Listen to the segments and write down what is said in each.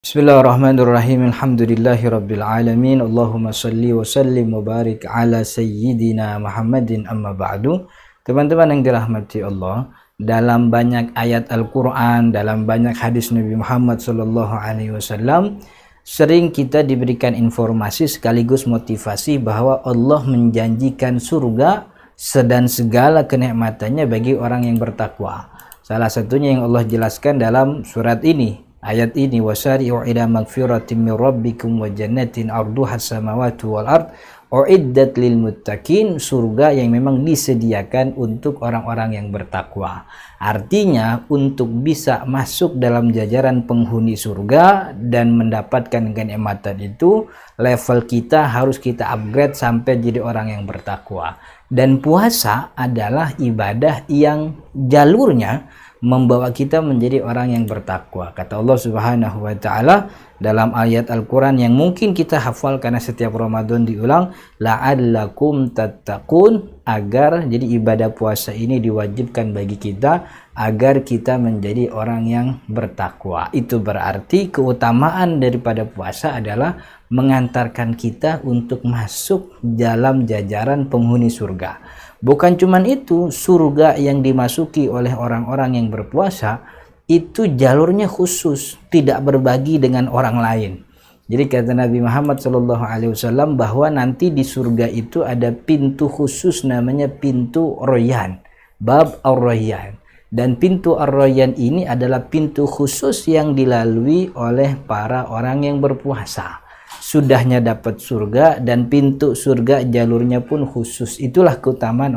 Bismillahirrahmanirrahim. Alhamdulillahirabbil alamin. Allahumma shalli wa sallim wa barik ala sayyidina Muhammadin amma ba'du. Teman-teman yang dirahmati Allah, dalam banyak ayat Al-Qur'an, dalam banyak hadis Nabi Muhammad sallallahu alaihi wasallam, sering kita diberikan informasi sekaligus motivasi bahwa Allah menjanjikan surga dan segala kenikmatannya bagi orang yang bertakwa. Salah satunya yang Allah jelaskan dalam surat ini, ayat ini, wasari'u ila magfiratin min rabbikum wa jannatin arduhas samawati wal ard uiddat lil muttaqin, surga yang memang disediakan untuk orang-orang yang bertakwa. Artinya untuk bisa masuk dalam jajaran penghuni surga dan mendapatkan kenikmatan itu, level kita harus kita upgrade sampai jadi orang yang bertakwa. Dan puasa adalah ibadah yang jalurnya membawa kita menjadi orang yang bertakwa. Kata Allah Subhanahu wa taala dalam ayat Al-Qur'an yang mungkin kita hafal karena setiap Ramadan diulang, la'allakum tattaqun, agar jadi ibadah puasa ini diwajibkan bagi kita agar kita menjadi orang yang bertakwa. Itu berarti keutamaan daripada puasa adalah mengantarkan kita untuk masuk dalam jajaran penghuni surga. Bukan cuman itu, surga yang dimasuki oleh orang-orang yang berpuasa itu jalurnya khusus, tidak berbagi dengan orang lain. Jadi kata Nabi Muhammad SAW bahwa nanti di surga itu ada pintu khusus namanya pintu Rayyan, Bab Ar-Rayyan. Dan pintu Ar-Rayyan ini adalah pintu khusus yang dilalui oleh para orang yang berpuasa. Sudahnya dapat surga, dan pintu surga jalurnya pun khusus. Itulah keutamaan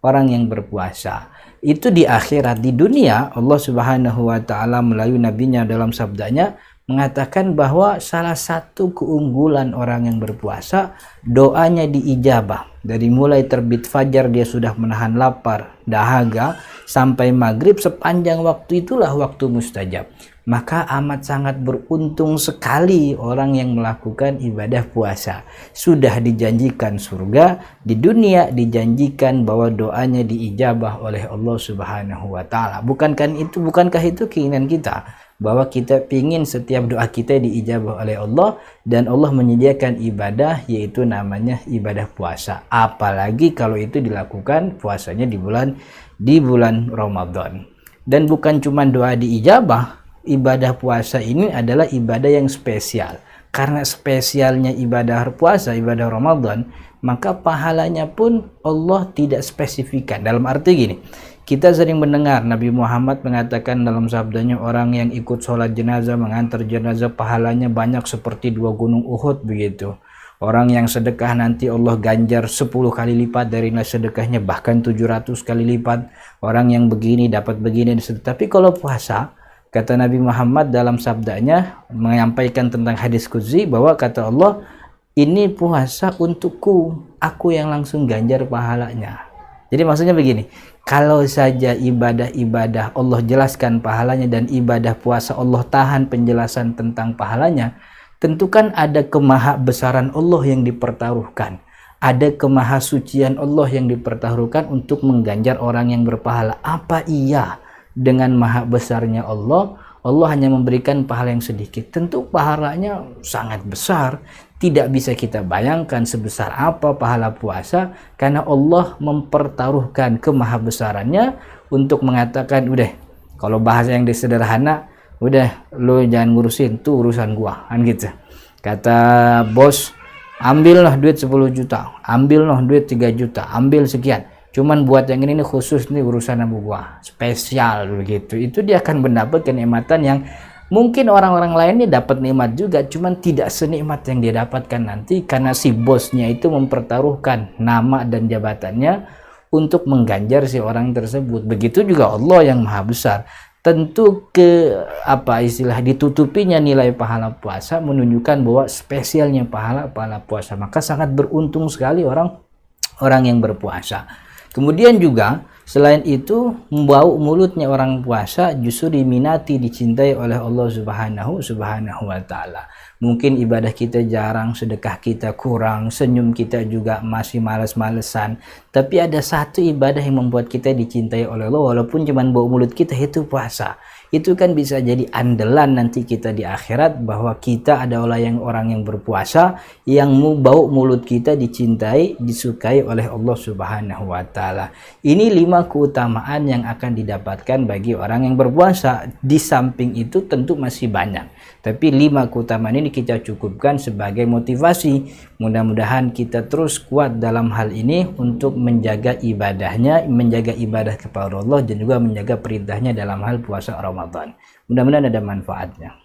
orang yang berpuasa. Itu di akhirat. Di dunia Allah Subhanahu wa taala melalui nabinya dalam sabdanya mengatakan bahwa salah satu keunggulan orang yang berpuasa, doanya diijabah. Dari mulai terbit fajar dia sudah menahan lapar, dahaga, sampai maghrib, sepanjang waktu itulah waktu mustajab. Maka amat sangat beruntung sekali orang yang melakukan ibadah puasa. Sudah dijanjikan surga, di dunia dijanjikan bahwa doanya diijabah oleh Allah Subhanahu wa taala. Bukankah itu keinginan kita? Bahwa kita ingin setiap doa kita diijabah oleh Allah, dan Allah menyediakan ibadah yaitu namanya ibadah puasa. Apalagi kalau itu dilakukan puasanya di bulan Ramadan. Dan bukan cuma doa diijabah, ibadah puasa ini adalah ibadah yang spesial. Karena spesialnya ibadah puasa, ibadah Ramadan, maka pahalanya pun Allah tidak spesifikan. Dalam arti gini, kita sering mendengar Nabi Muhammad mengatakan dalam sabdanya, orang yang ikut sholat jenazah, mengantar jenazah, pahalanya banyak seperti 2 gunung Uhud begitu. Orang yang sedekah nanti Allah ganjar 10 kali lipat dari sedekahnya, bahkan 700 kali lipat. Orang yang begini dapat begini. Tapi kalau puasa, kata Nabi Muhammad dalam sabdanya menyampaikan tentang hadis qudsi bahwa kata Allah, ini puasa untukku, aku yang langsung ganjar pahalanya. Jadi maksudnya begini, kalau saja ibadah-ibadah Allah jelaskan pahalanya dan ibadah puasa Allah tahan penjelasan tentang pahalanya, tentu kan ada kemahabesaran Allah yang dipertaruhkan. Ada kemahasucian Allah yang dipertaruhkan untuk mengganjar orang yang berpahala. Apa iya dengan maha besarnya Allah, Allah hanya memberikan pahala yang sedikit? Tentu pahalanya sangat besar. Tidak bisa kita bayangkan sebesar apa pahala puasa, karena Allah mempertaruhkan kemahabesarannya untuk mengatakan, udah, kalau bahasa yang sederhana, udah, lo jangan ngurusin, tuh urusan gua, kan gitu. Kata bos, ambillah duit 10 juta, ambillah duit 3 juta, ambil sekian. Cuman buat yang ini khusus nih urusan sama gua, spesial begitu. Itu dia akan mendapat kenikmatan yang mungkin orang-orang lain ini dapat nikmat juga, cuman tidak senikmat yang dia dapatkan nanti, karena si bosnya itu mempertaruhkan nama dan jabatannya untuk mengganjar si orang tersebut. Begitu juga Allah yang maha besar. Tentu ditutupinya nilai pahala puasa menunjukkan bahwa spesialnya pahala puasa. Maka sangat beruntung sekali orang yang berpuasa. Kemudian juga selain itu, bau mulutnya orang puasa justru diminati, dicintai oleh Allah Subhanahu wa taala. Mungkin ibadah kita jarang, sedekah kita kurang, senyum kita juga masih malas-malesan, tapi ada satu ibadah yang membuat kita dicintai oleh Allah walaupun cuma bau mulut kita, itu puasa. itu kan bisa jadi andalan nanti kita di akhirat, bahwa kita adalah orang yang berpuasa yang bau mulut kita dicintai, disukai oleh Allah Subhanahu wa taala. Ini 5 keutamaan yang akan didapatkan bagi orang yang berpuasa. Di samping itu tentu masih banyak, tapi 5 keutamaan ini kita cukupkan sebagai motivasi. Mudah-mudahan kita terus kuat dalam hal ini untuk menjaga ibadahnya, menjaga ibadah kepada Allah, dan juga menjaga perintahnya dalam hal puasa Ramadan. Mudah-mudahan ada manfaatnya.